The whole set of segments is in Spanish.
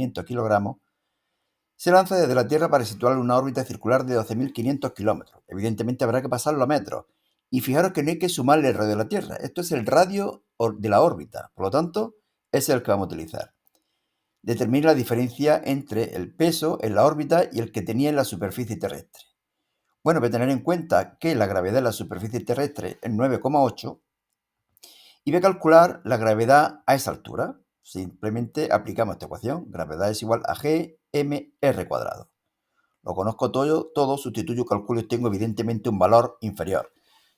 500 kilogramos, se lanza desde la Tierra para situarlo en una órbita circular de 12.500 kilómetros. Evidentemente habrá que pasarlo a metros. Y fijaros que no hay que sumarle el radio de la Tierra. Esto es el radio de la órbita. Por lo tanto, ese es el que vamos a utilizar. Determina la diferencia entre el peso en la órbita y el que tenía en la superficie terrestre. Bueno, voy a tener en cuenta que la gravedad en la superficie terrestre es 9,8 y voy a calcular la gravedad a esa altura. Simplemente aplicamos esta ecuación. Gravedad es igual a gmr cuadrado. Lo conozco todo, sustituyo, calculo y tengo evidentemente un valor inferior,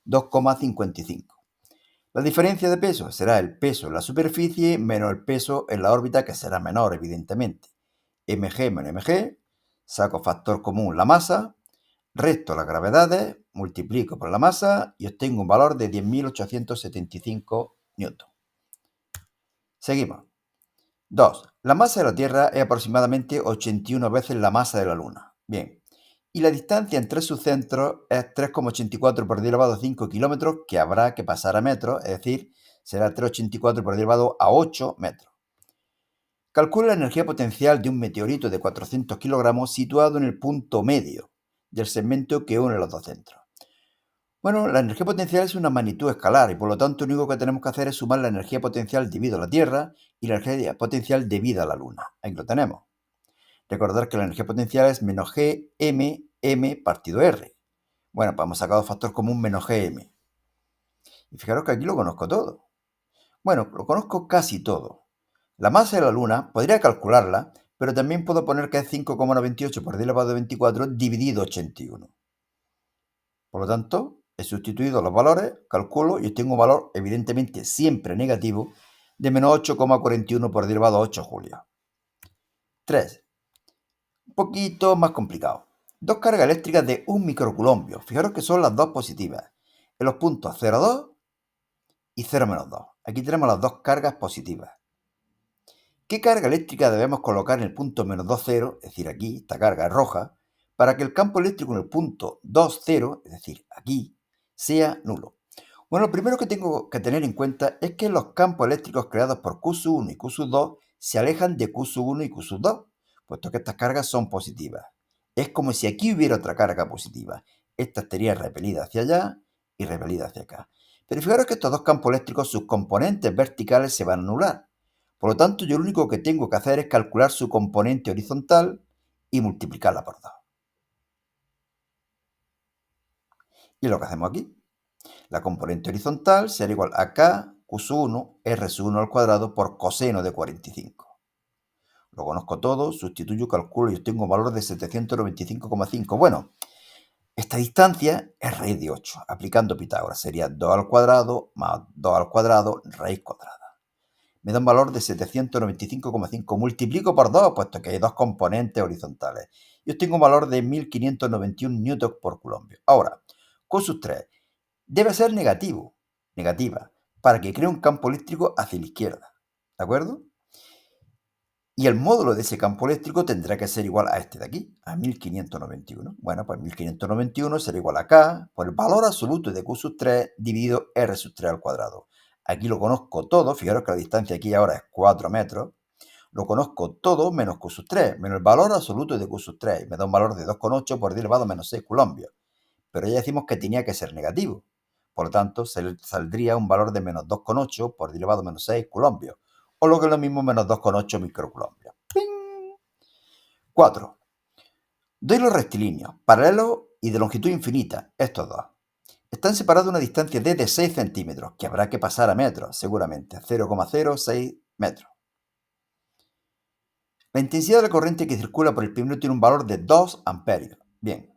2,55. La diferencia de peso será el peso en la superficie menos el peso en la órbita, que será menor, evidentemente. mg menos mg, saco factor común la masa, resto las gravedades, multiplico por la masa y obtengo un valor de 10.875 newton. Seguimos. 2. La masa de la Tierra es aproximadamente 81 veces la masa de la Luna. Bien. Y la distancia entre sus centros es 3,84 por 10 elevado a 5 kilómetros, que habrá que pasar a metros, es decir, será 3,84 por 10 elevado a 8 metros. Calcula la energía potencial de un meteorito de 400 kilogramos situado en el punto medio del segmento que une los dos centros. Bueno, la energía potencial es una magnitud escalar y por lo tanto lo único que tenemos que hacer es sumar la energía potencial debido a la Tierra y la energía potencial debida a la Luna. Ahí lo tenemos. Recordar que la energía potencial es menos gm partido r. Bueno, pues hemos sacado factor común menos gm. Y fijaros que aquí lo conozco todo. Bueno, lo conozco casi todo. La masa de la Luna podría calcularla, pero también puedo poner que es 5,98 por 10 elevado a 24 dividido 81. Por lo tanto, he sustituido los valores, calculo y obtengo un valor evidentemente siempre negativo de menos 8,41 por 10 elevado a 8 julios. 3. Un poquito más complicado. Dos cargas eléctricas de 1 microculombio. Fijaros que son las dos positivas. En los puntos 0,2 y 0-2. Aquí tenemos las dos cargas positivas. ¿Qué carga eléctrica debemos colocar en el punto menos 2,0? Es decir, aquí, esta carga es roja, para que el campo eléctrico en el punto 2,0, es decir, aquí, sea nulo. Bueno, lo primero que tengo que tener en cuenta es que los campos eléctricos creados por Q1 y Q2 se alejan de Q1 y Q2, puesto que estas cargas son positivas. Es como si aquí hubiera otra carga positiva. Esta estaría repelida hacia allá y repelida hacia acá. Pero fijaros que estos dos campos eléctricos, sus componentes verticales se van a anular. Por lo tanto, yo lo único que tengo que hacer es calcular su componente horizontal y multiplicarla por 2. Y lo que hacemos aquí. La componente horizontal será igual a K Q1 R1 al cuadrado por coseno de 45. Lo conozco todo, sustituyo, calculo y obtengo un valor de 795,5. Bueno, esta distancia es raíz de 8. Aplicando Pitágoras sería 2 al cuadrado más 2 al cuadrado raíz cuadrada. Me da un valor de 795,5. Multiplico por 2, puesto que hay dos componentes horizontales. Y obtengo un valor de 1.591 newtons por coulomb. Ahora, Q3 debe ser negativa, para que cree un campo eléctrico hacia la izquierda. ¿De acuerdo? Y el módulo de ese campo eléctrico tendrá que ser igual a este de aquí, a 1591. Bueno, pues 1591 será igual a K por el valor absoluto de Q3 dividido R3 al cuadrado. Aquí lo conozco todo, fijaros que la distancia aquí ahora es 4 metros. Lo conozco todo menos Q3, menos el valor absoluto de Q3. Me da un valor de 2,8 por 10 elevado a menos 6 coulombios. Pero ya decimos que tenía que ser negativo. Por lo tanto, saldría un valor de menos 2,8 por 10 elevado a menos 6 coulombios. O lo que es lo mismo, menos 2,8 microcoulombios. 4. Doy los rectilíneos, paralelos y de longitud infinita, estos dos. Están separados a una distancia de 6 centímetros, que habrá que pasar a metros, seguramente, 0,06 metros. La intensidad de la corriente que circula por el primero tiene un valor de 2 amperios. Bien.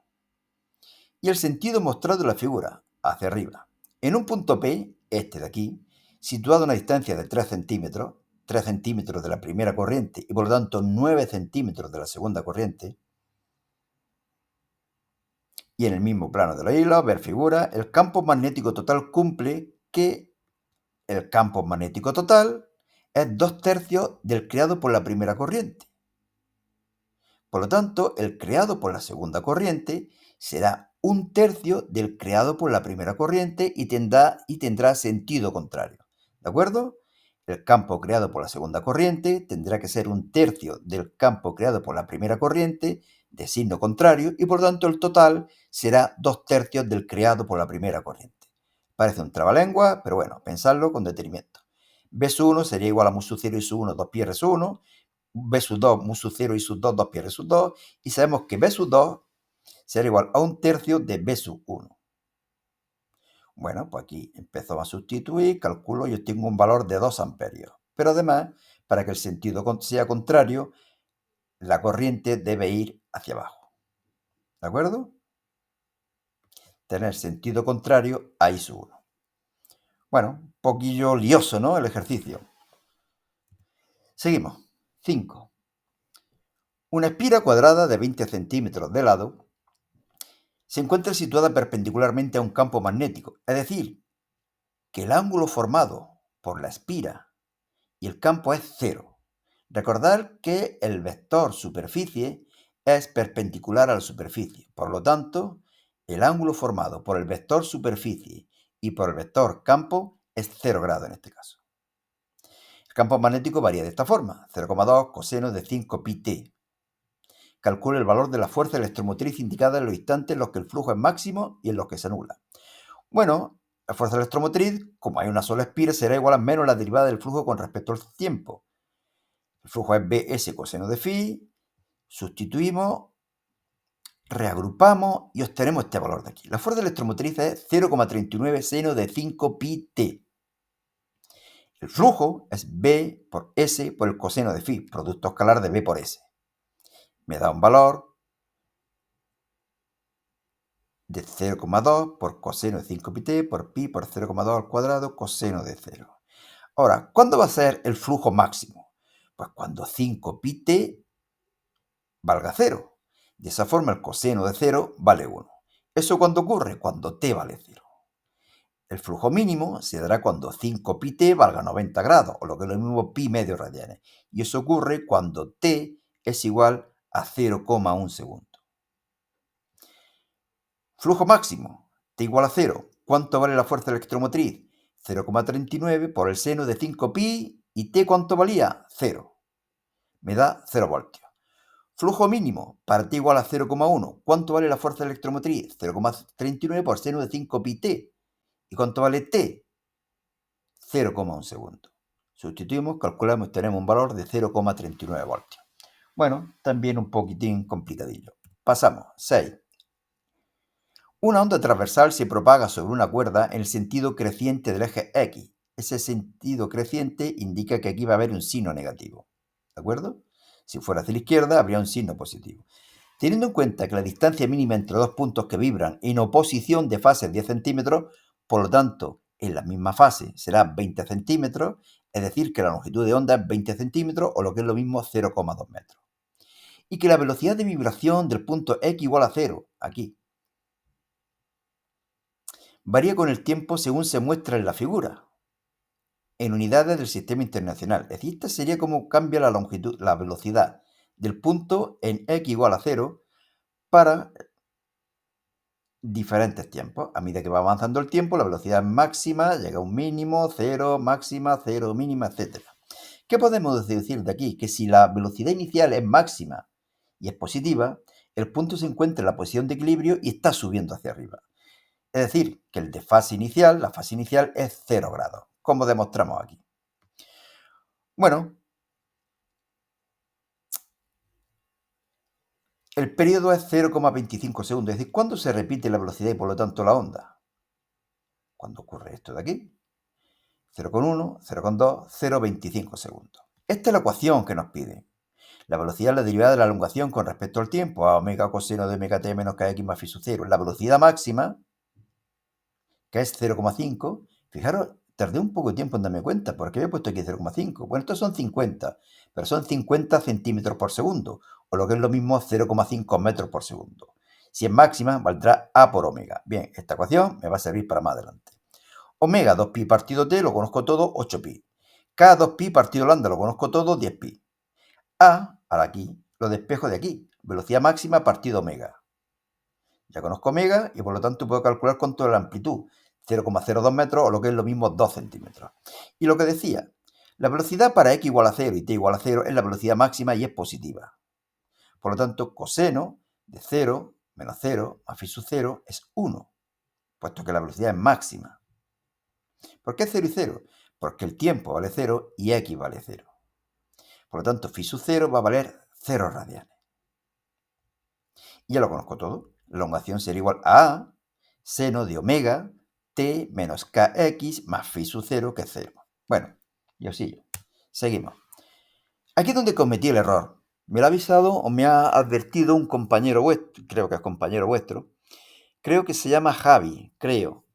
Y el sentido mostrado en la figura, hacia arriba. En un punto P, este de aquí, situado a una distancia de 3 centímetros de la primera corriente y por lo tanto 9 centímetros de la segunda corriente, y en el mismo plano de la isla, ver figura, el campo magnético total cumple que el campo magnético total es 2/3 del creado por la primera corriente. Por lo tanto, el creado por la segunda corriente será 1/3 del creado por la primera corriente y tendrá sentido contrario. ¿De acuerdo? el campo creado por la segunda corriente tendrá que ser un tercio del campo creado por la primera corriente de signo contrario y por tanto el total será 2/3 del creado por la primera corriente. Parece un trabalengua, pero bueno, pensadlo con detenimiento. B sub 1 sería igual a mu sub 0 y sub 1, 2 pi r sub 1, B sub 2, mu sub 0 y sub 2, 2 pi r sub 2, y sabemos que B sub 2 será igual a un tercio de B sub 1. Bueno, pues aquí empezó a sustituir, calculo, yo tengo un valor de 2 amperios. Pero además, para que el sentido sea contrario, la corriente debe ir hacia abajo. ¿De acuerdo? Tener sentido contrario a I sub 1. Bueno, un poquillo lioso, ¿no? El ejercicio. Seguimos. 5. Una espira cuadrada de 20 centímetros de lado se encuentra situada perpendicularmente a un campo magnético, es decir, que el ángulo formado por la espira y el campo es cero. Recordad que el vector superficie es perpendicular a la superficie. Por lo tanto, el ángulo formado por el vector superficie y por el vector campo es 0 grados en este caso. El campo magnético varía de esta forma, 0,2 coseno de 5 pi t. Calcula el valor de la fuerza electromotriz indicada en los instantes en los que el flujo es máximo y en los que se anula. Bueno, la fuerza electromotriz, como hay una sola espira, será igual a menos la derivada del flujo con respecto al tiempo. El flujo es Bs coseno de phi, sustituimos, reagrupamos y obtenemos este valor de aquí. La fuerza electromotriz es 0,39 seno de 5 pi t. El flujo es B por S por el coseno de phi, producto escalar de B por S. Me da un valor de 0,2 por coseno de 5 pi t por pi por 0,2 al cuadrado coseno de 0. Ahora, ¿cuándo va a ser el flujo máximo? Pues cuando 5 pi t valga 0. De esa forma el coseno de 0 vale 1. ¿Eso cuándo ocurre? Cuando t vale 0. El flujo mínimo se dará cuando 5 pi t valga 90 grados, o lo que es lo mismo pi medio radianes. Y eso ocurre cuando t es igual a 0,1 segundo. Flujo máximo, t igual a 0. ¿Cuánto vale la fuerza electromotriz? 0,39 por el seno de 5 pi, y t ¿cuánto valía? 0. Me da 0 voltios. Flujo mínimo, para t igual a 0,1. ¿Cuánto vale la fuerza electromotriz? 0,39 por seno de 5 pi t. ¿Y cuánto vale t? 0,1 segundo. Sustituimos, calculamos y tenemos un valor de 0,39 voltios. Bueno, también un poquitín complicadillo. Pasamos. 6. Una onda transversal se propaga sobre una cuerda en el sentido creciente del eje X. Ese sentido creciente indica que aquí va a haber un signo negativo. ¿De acuerdo? Si fuera hacia la izquierda, habría un signo positivo. Teniendo en cuenta que la distancia mínima entre dos puntos que vibran en oposición de fase es 10 centímetros, por lo tanto, en la misma fase será 20 centímetros, es decir, que la longitud de onda es 20 centímetros o lo que es lo mismo 0,2 metros. Y que la velocidad de vibración del punto X igual a 0, aquí, varía con el tiempo según se muestra en la figura, en unidades del sistema internacional. Es decir, esta sería como cambia la longitud, la velocidad del punto en X igual a 0 para diferentes tiempos. A medida que va avanzando el tiempo, la velocidad máxima llega a un mínimo, 0, máxima, 0, mínima, etc. ¿Qué podemos decir de aquí? Que si la velocidad inicial es máxima y es positiva, el punto se encuentra en la posición de equilibrio y está subiendo hacia arriba. Es decir, que el de fase inicial, la fase inicial es 0 grados, como demostramos aquí. Bueno, el periodo es 0,25 segundos, es decir, ¿cuándo se repite la velocidad y por lo tanto la onda? ¿Cuándo ocurre esto de aquí? 0,1, 0,2, 0,25 segundos. Esta es la ecuación que nos pide. La velocidad es la derivada de la elongación con respecto al tiempo, a omega coseno de omega t menos kx más phi sub 0. La velocidad máxima, que es 0,5, fijaros, tardé un poco de tiempo en darme cuenta, porque había puesto aquí 0,5. Bueno, estos son 50, pero son 50 centímetros por segundo, o lo que es lo mismo 0,5 metros por segundo. Si es máxima, valdrá a por omega. Bien, esta ecuación me va a servir para más adelante. Omega 2pi partido t lo conozco todo, 8pi. K 2pi partido lambda lo conozco todo, 10pi. A, ahora aquí, lo despejo de aquí. Velocidad máxima partido omega. Ya conozco omega y por lo tanto puedo calcular cuánto es la amplitud. 0,02 metros o lo que es lo mismo 2 centímetros. Y lo que decía, La velocidad para x igual a 0 y t igual a 0 es la velocidad máxima y es positiva. Por lo tanto, coseno de 0 menos 0 más phi sub 0 es 1, puesto que la velocidad es máxima. ¿Por qué 0 y 0? Porque el tiempo vale 0 y x vale 0. Por lo tanto, phi sub 0 va a valer 0 radianes. Y ya lo conozco todo. La elongación será igual a seno de omega t menos kx más phi sub 0, que es 0. Bueno, y así. Seguimos. Aquí es donde cometí el error. Me lo ha avisado o me ha advertido un compañero vuestro, creo que es compañero vuestro. Creo que se llama Javi, creo.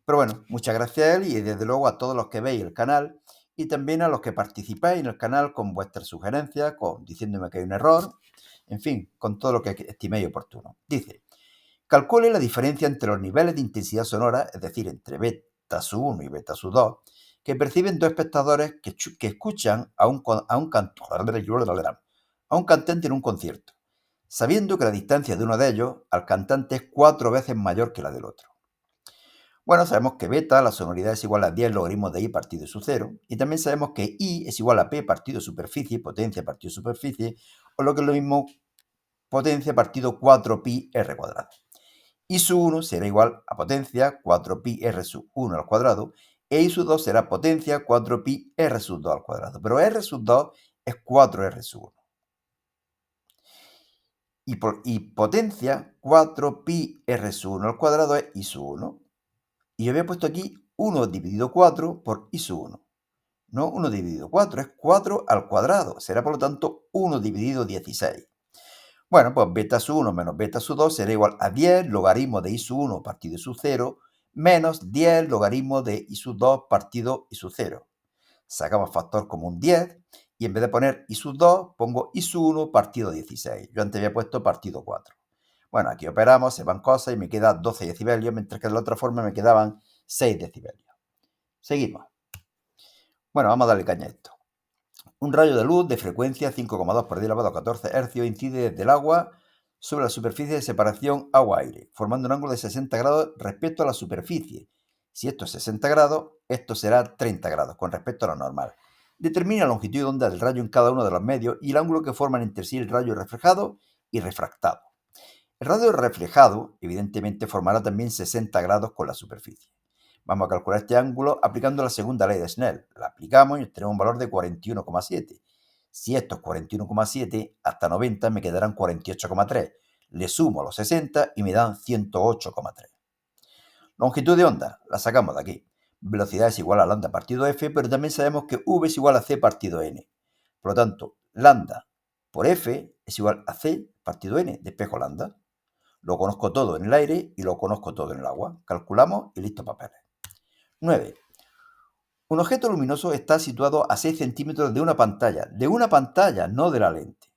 Pero bueno, muchas gracias a él y desde luego a todos los que veis el canal y también a los que participáis en el canal con vuestras sugerencias, diciéndome que hay un error, en fin, con todo lo que estiméis oportuno. Dice, calcule la diferencia entre los niveles de intensidad sonora, es decir, entre beta sub 1 y beta sub 2, que perciben dos espectadores que escuchan a un cantante en un concierto, sabiendo que la distancia de uno de ellos al cantante es 4 veces mayor que la del otro. Bueno, sabemos que beta, la sonoridad es igual a 10 logaritmos de i partido su 0, y también sabemos que i es igual a p partido superficie, potencia partido superficie, o lo que es lo mismo, potencia partido 4pi r cuadrado. I sub 1 será igual a potencia 4pi r sub 1 al cuadrado, e I sub 2 será potencia 4pi r sub 2 al cuadrado, pero r sub 2 es 4r sub 1. Y potencia 4pi r sub 1 al cuadrado es I sub 1. Y yo había puesto aquí 1 dividido 4 por I sub 1. No 1 dividido 4, es 4 al cuadrado. Será por lo tanto 1 dividido 16. Bueno, pues beta sub 1 menos beta sub 2 será igual a 10 logaritmo de I sub 1 partido I sub 0 menos 10 logaritmo de I sub 2 partido I sub 0. Sacamos factor común 10 y en vez de poner I sub 2 pongo I sub 1 partido 16. Yo antes había puesto partido 4. Bueno, aquí operamos, se van cosas y me queda 12 decibelios, mientras que de la otra forma me quedaban 6 decibelios. Seguimos. Bueno, vamos a darle caña a esto. Un rayo de luz de frecuencia 5,2 por 10 elevado a 14 Hz incide desde el agua sobre la superficie de separación agua-aire, formando un ángulo de 60 grados respecto a la superficie. Si esto es 60 grados, esto será 30 grados con respecto a lo normal. Determina la longitud de onda del rayo en cada uno de los medios y el ángulo que forman entre sí el rayo reflejado y refractado. El radio reflejado, evidentemente, formará también 60 grados con la superficie. Vamos a calcular este ángulo aplicando la segunda ley de Snell. La aplicamos y obtenemos un valor de 41,7. Si esto es 41,7, hasta 90 me quedarán 48,3. Le sumo los 60 y me dan 108,3. Longitud de onda, la sacamos de aquí. Velocidad es igual a lambda partido f, pero también sabemos que v es igual a c partido n. Por lo tanto, lambda por f es igual a c partido n, despejo lambda. Lo conozco todo en el aire y lo conozco todo en el agua. Calculamos y listo papeles. 9. Un objeto luminoso está situado a 6 centímetros de una pantalla, no de la lente.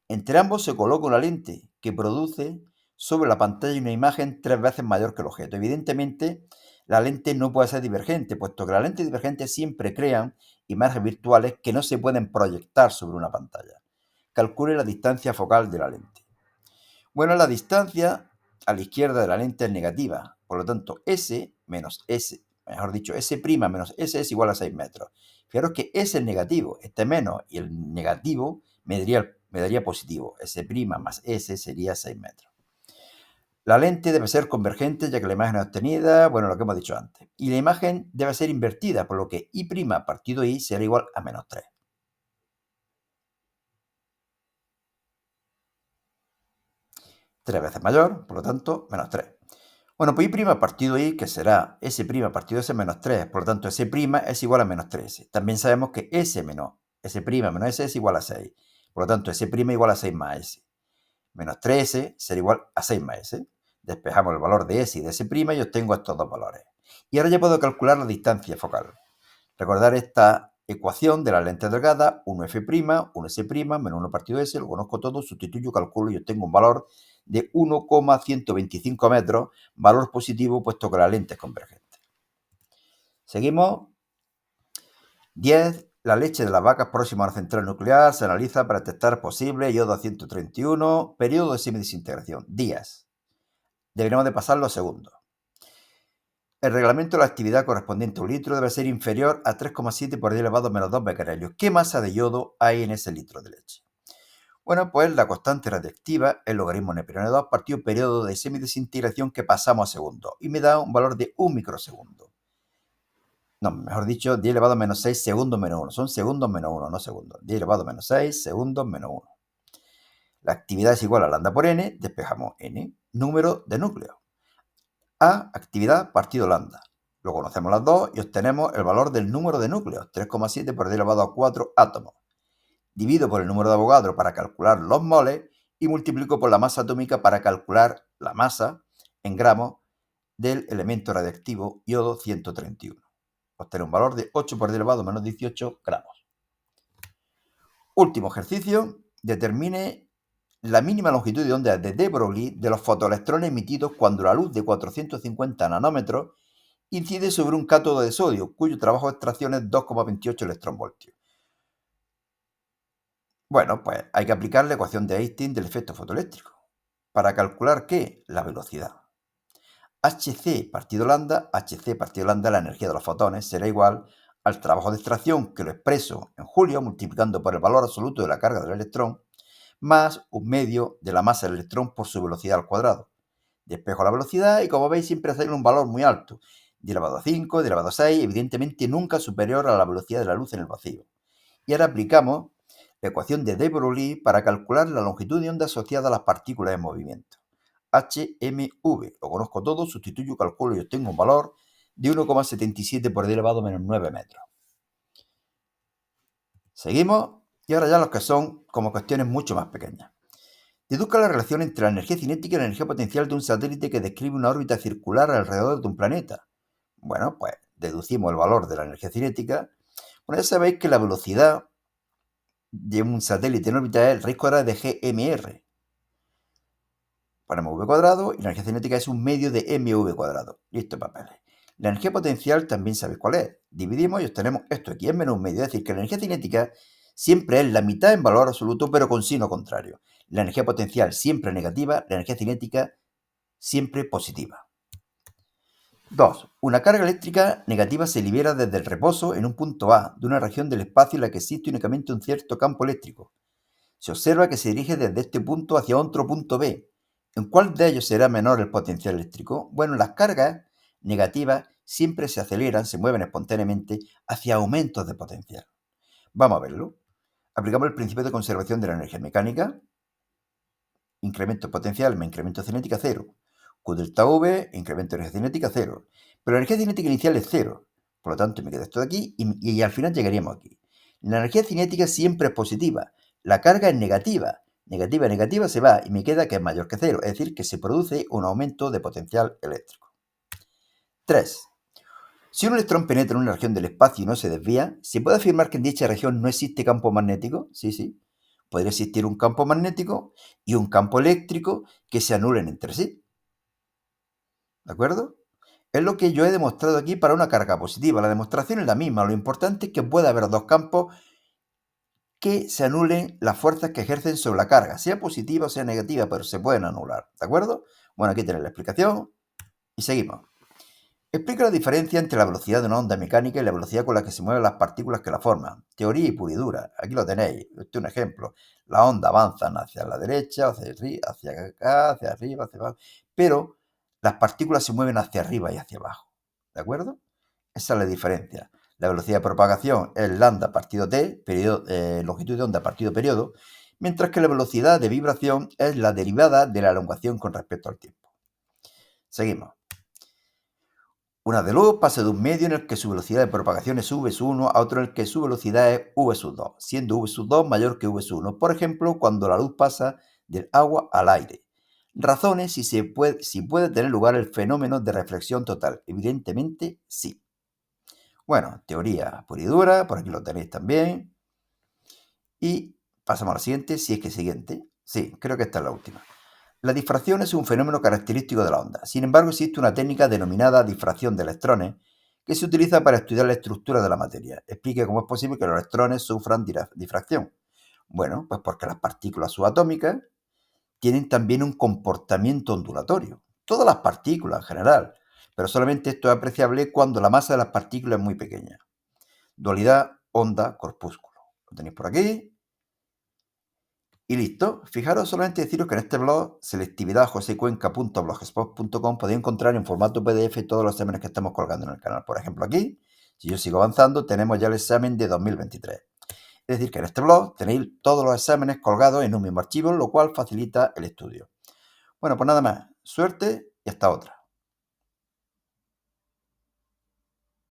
Entre ambos se coloca una lente que produce sobre la pantalla una imagen 3 veces mayor que el objeto. Evidentemente, la lente no puede ser divergente, puesto que las lentes divergentes siempre crean imágenes virtuales que no se pueden proyectar sobre una pantalla. Calcule la distancia focal de la lente. Bueno, la distancia a la izquierda de la lente es negativa, por lo tanto, S menos S, mejor dicho, S' menos S es igual a 6 metros. Fijaros que S es negativo, este menos, y el negativo me daría positivo. S' más S sería 6 metros. La lente debe ser convergente, ya que la imagen es obtenida, bueno, lo que hemos dicho antes. Y la imagen debe ser invertida, por lo que I' partido I será igual a menos 3. 3 veces mayor, por lo tanto, menos 3. Bueno, pues I' partido I, que será S' partido S menos 3, por lo tanto S' es igual a menos 3. También sabemos que S menos S' menos S es igual a 6. Por lo tanto, S' igual a 6 más S. Menos 3S será igual a 6 más S. Despejamos el valor de S y de S' y obtengo estos dos valores. Y ahora ya puedo calcular la distancia focal. Recordar esta ecuación de la lente delgada, 1F', 1S', menos 1 partido S, lo conozco todo, sustituyo, calculo y obtengo un valor de 1,125 metros, valor positivo puesto que la lente es convergente. Seguimos. 10. La leche de las vacas próximas a la central nuclear se analiza para detectar posible iodo 131, periodo de semidesintegración, días. Deberíamos de pasarlo a segundos. El reglamento de la actividad correspondiente a un litro debe ser inferior a 3,7 por 10 elevado a menos 2 becquerelios. ¿Qué masa de yodo hay en ese litro de leche? Bueno, pues la constante radiactiva, el logaritmo neperiano de 2 partido periodo de semidesintegración que pasamos a segundo y me da un valor de 1 microsegundo. No, mejor dicho, 10 elevado a menos 6 segundos menos 1. Son segundos menos 1, no segundos. 10 elevado a menos 6 segundos menos 1. La actividad es igual a lambda por n, despejamos n, número de núcleos. A, actividad partido lambda. Lo conocemos las dos y obtenemos el valor del número de núcleos, 3,7 por 10 elevado a 4 átomos. Divido por el número de Avogadro para calcular los moles y multiplico por la masa atómica para calcular la masa en gramos del elemento radiactivo yodo 131. Obtener un valor de 8 por 10 elevado a menos 18 gramos. Último ejercicio, determine la mínima longitud de onda de de Broglie de los fotoelectrones emitidos cuando la luz de 450 nanómetros incide sobre un cátodo de sodio, cuyo trabajo de extracción es 2,28 electronvoltios. Bueno, pues hay que aplicar la ecuación de Einstein del efecto fotoeléctrico. ¿Para calcular qué? La velocidad. Hc partido lambda, la energía de los fotones, será igual al trabajo de extracción, que lo expreso en julio multiplicando por el valor absoluto de la carga del electrón, más un medio de la masa del electrón por su velocidad al cuadrado. Despejo la velocidad y, como veis, siempre sale un valor muy alto, 10 elevado a 5, 10 elevado a 6, evidentemente nunca superior a la velocidad de la luz en el vacío. Y ahora aplicamos la ecuación de de Broglie para calcular la longitud de onda asociada a las partículas en movimiento. HMV, lo conozco todo, sustituyo, calculo y obtengo un valor de 1,77 por 10 elevado a menos 9 metros. Seguimos, y ahora ya los que son como cuestiones mucho más pequeñas. Deduzca la relación entre la energía cinética y la energía potencial de un satélite que describe una órbita circular alrededor de un planeta. Bueno, pues deducimos el valor de la energía cinética. Bueno, ya sabéis que la velocidad de un satélite en órbita es el raíz cuadrada de GMR. Ponemos v cuadrado y la energía cinética es un medio de mv cuadrado. Listo, papeles. La energía potencial también sabéis cuál es. Dividimos y obtenemos esto aquí, es menos un medio. Es decir, que la energía cinética siempre es la mitad en valor absoluto, pero con signo contrario. La energía potencial siempre negativa, la energía cinética siempre positiva. 2. Una carga eléctrica negativa se libera desde el reposo en un punto A de una región del espacio en la que existe únicamente un cierto campo eléctrico. Se observa que se dirige desde este punto hacia otro punto B. ¿En cuál de ellos será menor el potencial eléctrico? Bueno, las cargas negativas siempre se aceleran, se mueven espontáneamente hacia aumentos de potencial. Vamos a verlo. Aplicamos el principio de conservación de la energía mecánica. Incremento potencial más incremento cinética, 0. Q delta V, incremento de energía cinética, 0. Pero la energía cinética inicial es 0. Por lo tanto, me queda esto de aquí y al final llegaríamos aquí. La energía cinética siempre es positiva. La carga es negativa. Negativa se va y me queda que es mayor que 0. Es decir, que se produce un aumento de potencial eléctrico. 3. Si un electrón penetra en una región del espacio y no se desvía, ¿se puede afirmar que en dicha región no existe campo magnético? Sí. Podría existir un campo magnético y un campo eléctrico que se anulen entre sí. ¿De acuerdo? Es lo que yo he demostrado aquí para una carga positiva. La demostración es la misma. Lo importante es que pueda haber dos campos que se anulen las fuerzas que ejercen sobre la carga, sea positiva o sea negativa, pero se pueden anular. ¿De acuerdo? Bueno, aquí tenéis la explicación y seguimos. Explica la diferencia entre la velocidad de una onda mecánica y la velocidad con la que se mueven las partículas que la forman. Teoría y puridura. Aquí lo tenéis. Este es un ejemplo. Las ondas avanzan hacia la derecha, hacia acá, hacia arriba, hacia abajo. Pero las partículas se mueven hacia arriba y hacia abajo. ¿De acuerdo? Esa es la diferencia. La velocidad de propagación es lambda partido t, longitud de onda partido periodo, mientras que la velocidad de vibración es la derivada de la elongación con respecto al tiempo. Seguimos. Una de luz pasa de un medio en el que su velocidad de propagación es v1 a otro en el que su velocidad es v2, siendo v2 mayor que v1. Por ejemplo, cuando la luz pasa del agua al aire. Razones si puede tener lugar el fenómeno de reflexión total. Evidentemente, sí. Bueno, teoría pura y dura, por aquí lo tenéis también. Y pasamos a la siguiente, si es que siguiente. Sí, creo que esta es la última. La difracción es un fenómeno característico de la onda. Sin embargo, existe una técnica denominada difracción de electrones que se utiliza para estudiar la estructura de la materia. Explique cómo es posible que los electrones sufran difracción. Bueno, pues porque las partículas subatómicas tienen también un comportamiento ondulatorio. Todas las partículas en general, pero solamente esto es apreciable cuando la masa de las partículas es muy pequeña. Dualidad onda-corpúsculo. Lo tenéis por aquí. Y listo. Fijaros, solamente deciros que en este blog, selectividadjosecuenca.blogspot.com, podéis encontrar en formato PDF todos los exámenes que estamos colgando en el canal. Por ejemplo, aquí, si yo sigo avanzando, tenemos ya el examen de 2023. Es decir, que en este blog tenéis todos los exámenes colgados en un mismo archivo, lo cual facilita el estudio. Bueno, pues nada más. Suerte y hasta otra.